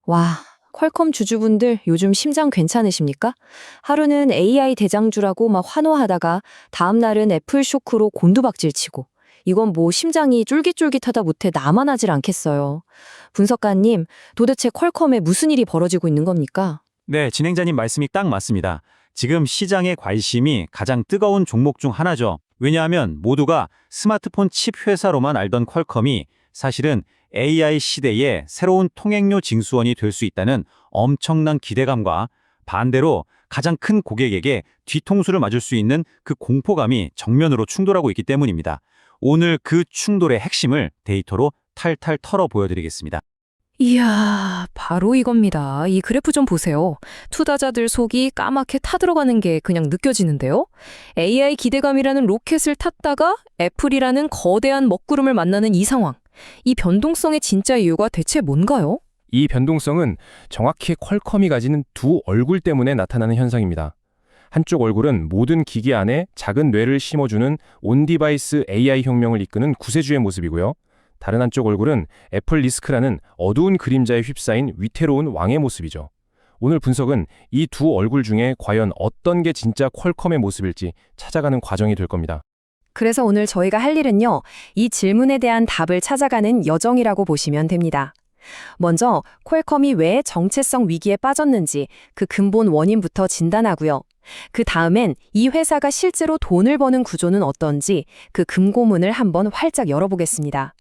와, 퀄컴 주주분들 요즘 심장 괜찮으십니까? 하루는 AI 대장주라고 막 환호하다가 다음 날은 애플 쇼크로 곤두박질 치고 이건 뭐 심장이 쫄깃쫄깃하다 못해 나만 하질 않겠어요. 분석가님, 도대체 퀄컴에 무슨 일이 벌어지고 있는 겁니까? 네, 진행자님 말씀이 딱 맞습니다. 지금 시장의 관심이 가장 뜨거운 종목 중 하나죠. 왜냐하면 모두가 스마트폰 칩 회사로만 알던 퀄컴이 사실은 AI 시대의 새로운 통행료 징수원이 될 수 있다는 엄청난 기대감과 반대로 가장 큰 고객에게 뒤통수를 맞을 수 있는 그 공포감이 정면으로 충돌하고 있기 때문입니다. 오늘 그 충돌의 핵심을 데이터로 탈탈 털어 보여드리겠습니다. 이야, 바로 이겁니다. 이 그래프 좀 보세요. 투자자들 속이 까맣게 타들어가는 게 그냥 느껴지는데요. AI 기대감이라는 로켓을 탔다가 애플이라는 거대한 먹구름을 만나는 이 상황. 이 변동성의 진짜 이유가 대체 뭔가요? 이 변동성은 정확히 퀄컴이 가지는 두 얼굴 때문에 나타나는 현상입니다. 한쪽 얼굴은 모든 기기 안에 작은 뇌를 심어주는 온디바이스 AI 혁명을 이끄는 구세주의 모습이고요. 다른 한쪽 얼굴은 애플 리스크라는 어두운 그림자에 휩싸인 위태로운 왕의 모습이죠. 오늘 분석은 이 두 얼굴 중에 과연 어떤 게 진짜 퀄컴의 모습일지 찾아가는 과정이 될 겁니다. 그래서 오늘 저희가 할 일은요, 이 질문에 대한 답을 찾아가는 여정이라고 보시면 됩니다. 먼저 퀄컴이 왜 정체성 위기에 빠졌는지 그 근본 원인부터 진단하고요. 그 다음엔 이 회사가 실제로 돈을 버는 구조는 어떤지 그 금고문을 한번 활짝 열어보겠습니다.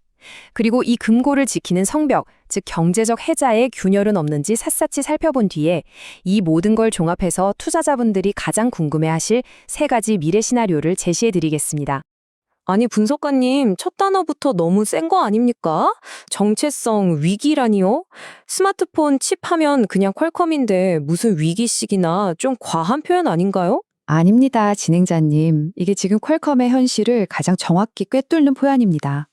그리고 이 금고를 지키는 성벽, 즉 경제적 해자에 균열은 없는지 샅샅이 살펴본 뒤에 이 모든 걸 종합해서 투자자분들이 가장 궁금해하실 세 가지 미래 시나리오를 제시해드리겠습니다. 아니 분석가님, 첫 단어부터 너무 센 거 아닙니까? 정체성 위기라니요? 스마트폰 칩 하면 그냥 퀄컴인데 무슨 위기식이나 좀 과한 표현 아닌가요? 아닙니다, 진행자님. 이게 지금 퀄컴의 현실을 가장 정확히 꿰뚫는 표현입니다.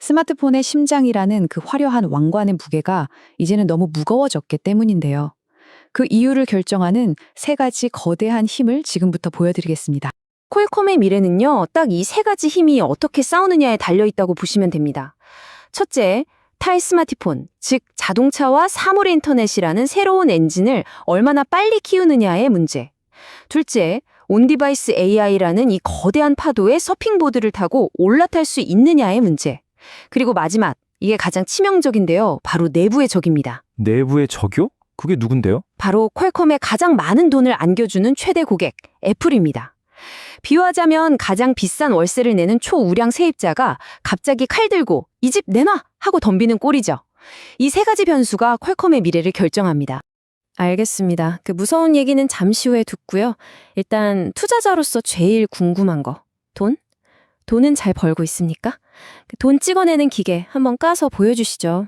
스마트폰의 심장이라는 그 화려한 왕관의 무게가 이제는 너무 무거워졌기 때문인데요. 그 이유를 결정하는 세 가지 거대한 힘을 지금부터 보여드리겠습니다. 퀄컴의 미래는요, 딱 이 세 가지 힘이 어떻게 싸우느냐에 달려있다고 보시면 됩니다. 첫째, 탈스마트폰, 즉 자동차와 사물 인터넷이라는 새로운 엔진을 얼마나 빨리 키우느냐의 문제. 둘째, 온디바이스 AI라는 이 거대한 파도에 서핑보드를 타고 올라탈 수 있느냐의 문제. 그리고 마지막, 이게 가장 치명적인데요. 바로 내부의 적입니다. 내부의 적요? 그게 누군데요? 바로 퀄컴에 가장 많은 돈을 안겨주는 최대 고객, 애플입니다. 비유하자면 가장 비싼 월세를 내는 초우량 세입자가 갑자기 칼 들고 이 집 내놔! 하고 덤비는 꼴이죠. 이 세 가지 변수가 퀄컴의 미래를 결정합니다. 알겠습니다. 그 무서운 얘기는 잠시 후에 듣고요. 일단 투자자로서 제일 궁금한 거, 돈? 돈은 잘 벌고 있습니까? 돈 찍어내는 기계 한번 까서 보여주시죠.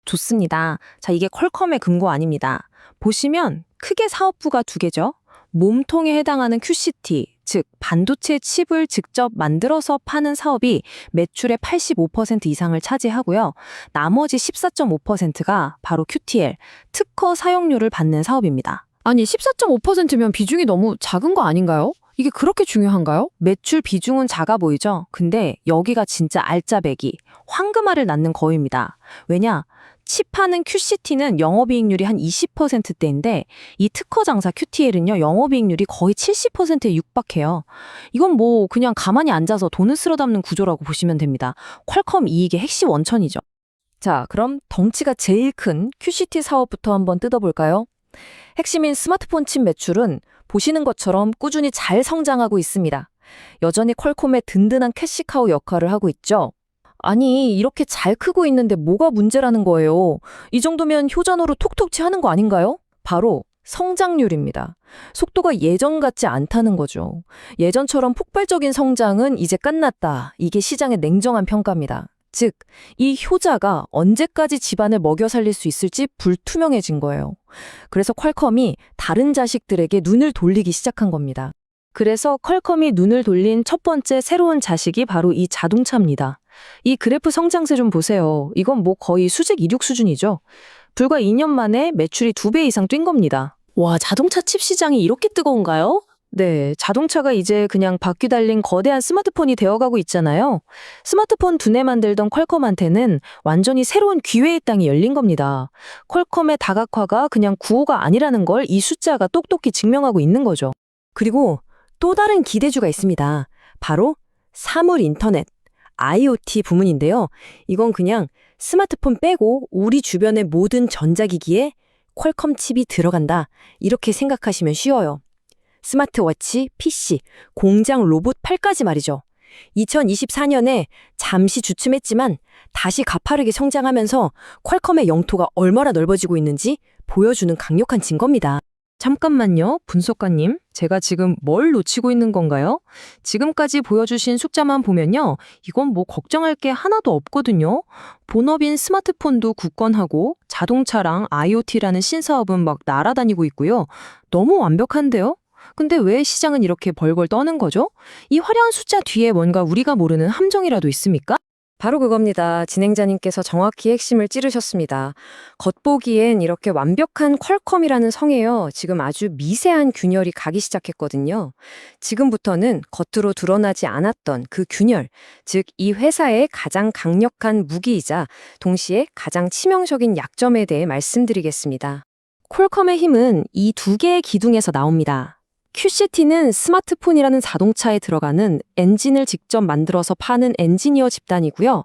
좋습니다. 자, 이게 퀄컴의 금고 아닙니다. 보시면 크게 사업부가 두 개죠. 몸통에 해당하는 QCT, 즉 반도체 칩을 직접 만들어서 파는 사업이 매출의 85% 이상을 차지하고요. 나머지 14.5%가 바로 QTL, 특허 사용료를 받는 사업입니다. 아니, 14.5%면 비중이 너무 작은 거 아닌가요? 이게 그렇게 중요한가요? 매출 비중은 작아 보이죠? 근데 여기가 진짜 알짜배기, 황금알을 낳는 거위입니다. 왜냐? 칩하는 QCT는 영업이익률이 한 20%대인데 이 특허 장사 QTL은요, 영업이익률이 거의 70%에 육박해요. 이건 뭐 그냥 가만히 앉아서 돈을 쓸어 담는 구조라고 보시면 됩니다. 퀄컴 이익의 핵심 원천이죠. 자, 그럼 덩치가 제일 큰 QCT 사업부터 한번 뜯어볼까요? 핵심인 스마트폰 칩 매출은 보시는 것처럼 꾸준히 잘 성장하고 있습니다. 여전히 퀄컴의 든든한 캐시카우 역할을 하고 있죠. 아니, 이렇게 잘 크고 있는데 뭐가 문제라는 거예요? 이 정도면 효자노로 톡톡 치하는 거 아닌가요? 바로 성장률입니다. 속도가 예전 같지 않다는 거죠. 예전처럼 폭발적인 성장은 이제 끝났다. 이게 시장의 냉정한 평가입니다. 즉, 이 효자가 언제까지 집안을 먹여 살릴 수 있을지 불투명해진 거예요. 그래서 퀄컴이 다른 자식들에게 눈을 돌리기 시작한 겁니다. 그래서 퀄컴이 눈을 돌린 첫 번째 새로운 자식이 바로 이 자동차입니다. 이 그래프 성장세 좀 보세요. 이건 뭐 거의 수직 이륙 수준이죠. 불과 2년 만에 매출이 2배 이상 뛴 겁니다. 와, 자동차 칩 시장이 이렇게 뜨거운가요? 네, 자동차가 이제 그냥 바퀴 달린 거대한 스마트폰이 되어가고 있잖아요. 스마트폰 두뇌 만들던 퀄컴한테는 완전히 새로운 기회의 땅이 열린 겁니다. 퀄컴의 다각화가 그냥 구호가 아니라는 걸 이 숫자가 똑똑히 증명하고 있는 거죠. 그리고 또 다른 기대주가 있습니다. 바로 사물 인터넷, IoT 부문인데요. 이건 그냥 스마트폰 빼고 우리 주변의 모든 전자기기에 퀄컴 칩이 들어간다. 이렇게 생각하시면 쉬워요. 스마트워치, PC, 공장 로봇 팔까지 말이죠. 2024년에 잠시 주춤했지만 다시 가파르게 성장하면서 퀄컴의 영토가 얼마나 넓어지고 있는지 보여주는 강력한 증거입니다. 잠깐만요, 분석가님. 제가 지금 뭘 놓치고 있는 건가요? 지금까지 보여주신 숫자만 보면요. 이건 뭐 걱정할 게 하나도 없거든요. 본업인 스마트폰도 굳건하고 자동차랑 IoT라는 신사업은 막 날아다니고 있고요. 너무 완벽한데요? 근데 왜 시장은 이렇게 벌벌 떠는 거죠? 이 화려한 숫자 뒤에 뭔가 우리가 모르는 함정이라도 있습니까? 바로 그겁니다. 진행자님께서 정확히 핵심을 찌르셨습니다. 겉보기엔 이렇게 완벽한 퀄컴이라는 성에요. 지금 아주 미세한 균열이 가기 시작했거든요. 지금부터는 겉으로 드러나지 않았던 그 균열, 즉 이 회사의 가장 강력한 무기이자 동시에 가장 치명적인 약점에 대해 말씀드리겠습니다. 퀄컴의 힘은 이 두 개의 기둥에서 나옵니다. QCT는 스마트폰이라는 자동차에 들어가는 엔진을 직접 만들어서 파는 엔지니어 집단이고요.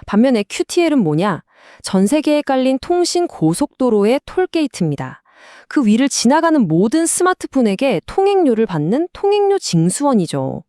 반면에 QTL은 뭐냐? 전 세계에 깔린 통신 고속도로의 톨게이트입니다. 그 위를 지나가는 모든 스마트폰에게 통행료를 받는 통행료 징수원이죠.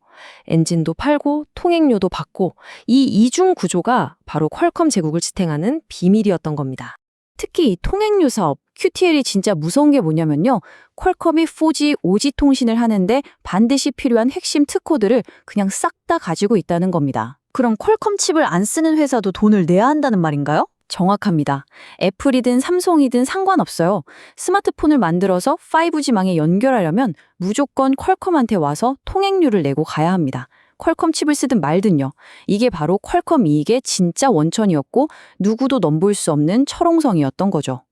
엔진도 팔고 통행료도 받고 이 이중 구조가 바로 퀄컴 제국을 지탱하는 비밀이었던 겁니다. 특히 이 통행료 사업, QTL이 진짜 무서운 게 뭐냐면요. 퀄컴이 4G, 5G 통신을 하는데 반드시 필요한 핵심 특코드를 그냥 싹 다 가지고 있다는 겁니다. 그럼 퀄컴 칩을 안 쓰는 회사도 돈을 내야 한다는 말인가요? 정확합니다. 애플이든 삼성이든 상관없어요. 스마트폰을 만들어서 5G망에 연결하려면 무조건 퀄컴한테 와서 통행료를 내고 가야 합니다. 퀄컴 칩을 쓰든 말든요. 이게 바로 퀄컴 이익의 진짜 원천이었고 누구도 넘볼 수 없는 철옹성이었던 거죠.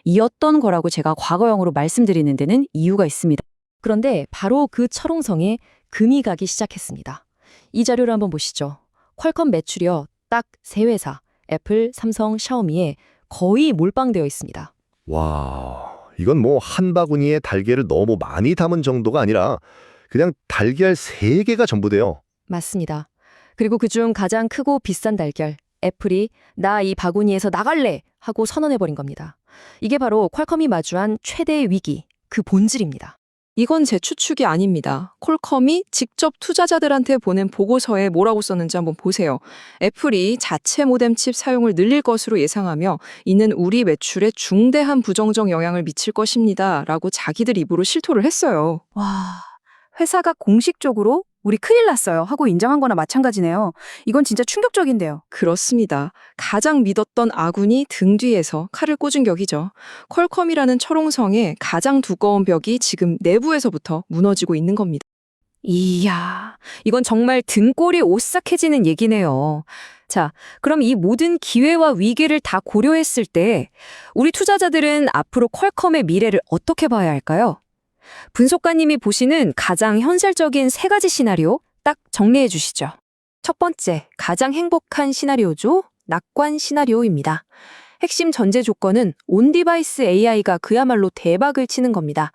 이었던 거라고 제가 과거형으로 말씀드리는 데는 이유가 있습니다. 그런데 바로 그 철옹성에 금이 가기 시작했습니다. 이 자료를 한번 보시죠. 퀄컴 매출이요. 딱 세 회사, 애플, 삼성, 샤오미에 거의 몰빵되어 있습니다. 와, 이건 뭐 한 바구니에 달걀을 너무 많이 담은 정도가 아니라 그냥 달걀 3개가 전부 돼요. 맞습니다. 그리고 그중 가장 크고 비싼 달걀, 애플이 나 이 바구니에서 나갈래 하고 선언해버린 겁니다. 이게 바로 퀄컴이 마주한 최대의 위기, 그 본질입니다. 이건 제 추측이 아닙니다. 퀄컴이 직접 투자자들한테 보낸 보고서에 뭐라고 썼는지 한번 보세요. 애플이 자체 모뎀 칩 사용을 늘릴 것으로 예상하며 이는 우리 매출에 중대한 부정적 영향을 미칠 것입니다. 라고 자기들 입으로 실토를 했어요. 와, 회사가 공식적으로 우리 큰일 났어요 하고 인정한 거나 마찬가지네요. 이건 진짜 충격적인데요. 그렇습니다. 가장 믿었던 아군이 등 뒤에서 칼을 꽂은 격이죠. 퀄컴이라는 철옹성의 가장 두꺼운 벽이 지금 내부에서부터 무너지고 있는 겁니다. 이야, 이건 정말 등골이 오싹해지는 얘기네요. 자, 그럼 이 모든 기회와 위기를 다 고려했을 때 우리 투자자들은 앞으로 퀄컴의 미래를 어떻게 봐야 할까요? 분석가님이 보시는 가장 현실적인 3가지 시나리오 딱 정리해 주시죠. 첫 번째, 가장 행복한 시나리오죠. 낙관 시나리오입니다. 핵심 전제 조건은 온디바이스 AI가 그야말로 대박을 치는 겁니다.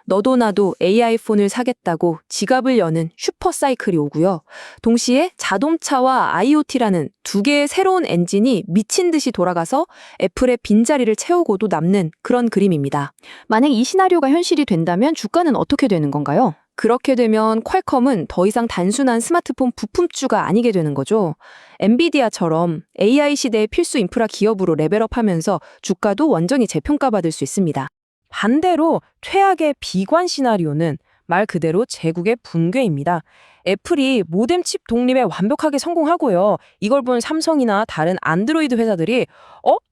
너도 나도 AI 폰을 사겠다고 지갑을 여는 슈퍼사이클이 오고요. 동시에 자동차와 IoT라는 두 개의 새로운 엔진이 미친 듯이 돌아가서 애플의 빈자리를 채우고도 남는 그런 그림입니다. 만약 이 시나리오가 현실이 된다면 주가는 어떻게 되는 건가요? 그렇게 되면 퀄컴은 더 이상 단순한 스마트폰 부품주가 아니게 되는 거죠. 엔비디아처럼 AI 시대의 필수 인프라 기업으로 레벨업하면서 주가도 완전히 재평가받을 수 있습니다. 반대로 최악의 비관 시나리오는 말 그대로 제국의 붕괴입니다. 애플이 모뎀 칩 독립에 완벽하게 성공하고요. 이걸 본 삼성이나 다른 안드로이드 회사들이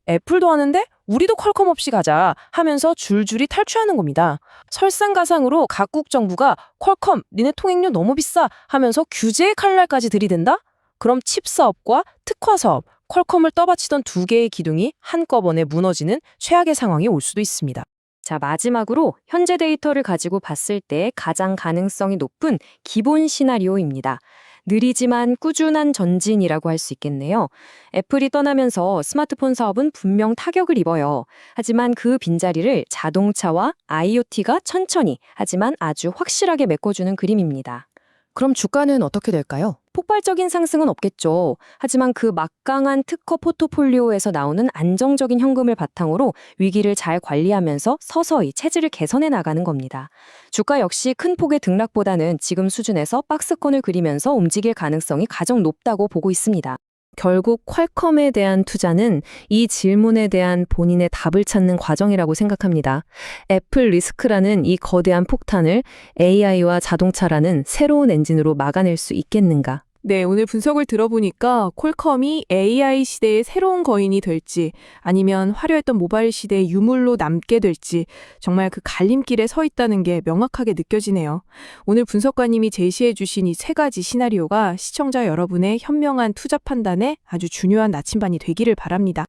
애플도 하는데 우리도 퀄컴 없이 가자 하면서 줄줄이 탈취하는 겁니다. 설상가상으로 각국 정부가 퀄컴 니네 통행료 너무 비싸 하면서 규제의 칼날까지 들이댄다? 그럼 칩 사업과 특화 사업, 퀄컴을 떠받치던 두 개의 기둥이 한꺼번에 무너지는 최악의 상황이 올 수도 있습니다. 자, 마지막으로 현재 데이터를 가지고 봤을 때 가장 가능성이 높은 기본 시나리오입니다. 느리지만 꾸준한 전진이라고 할 수 있겠네요. 애플이 떠나면서 스마트폰 사업은 분명 타격을 입어요. 하지만 그 빈자리를 자동차와 IoT가 천천히 하지만 아주 확실하게 메꿔주는 그림입니다. 그럼 주가는 어떻게 될까요? 폭발적인 상승은 없겠죠. 하지만 그 막강한 특허 포트폴리오에서 나오는 안정적인 현금을 바탕으로 위기를 잘 관리하면서 서서히 체질을 개선해 나가는 겁니다. 주가 역시 큰 폭의 등락보다는 지금 수준에서 박스권을 그리면서 움직일 가능성이 가장 높다고 보고 있습니다. 결국 퀄컴에 대한 투자는 이 질문에 대한 본인의 답을 찾는 과정이라고 생각합니다. 애플 리스크라는 이 거대한 폭탄을 AI와 자동차라는 새로운 엔진으로 막아낼 수 있겠는가? 네, 오늘 분석을 들어보니까 퀄컴이 AI 시대의 새로운 거인이 될지 아니면 화려했던 모바일 시대의 유물로 남게 될지 정말 그 갈림길에 서 있다는 게 명확하게 느껴지네요. 오늘 분석가님이 제시해 주신 이 세 가지 시나리오가 시청자 여러분의 현명한 투자 판단에 아주 중요한 나침반이 되기를 바랍니다.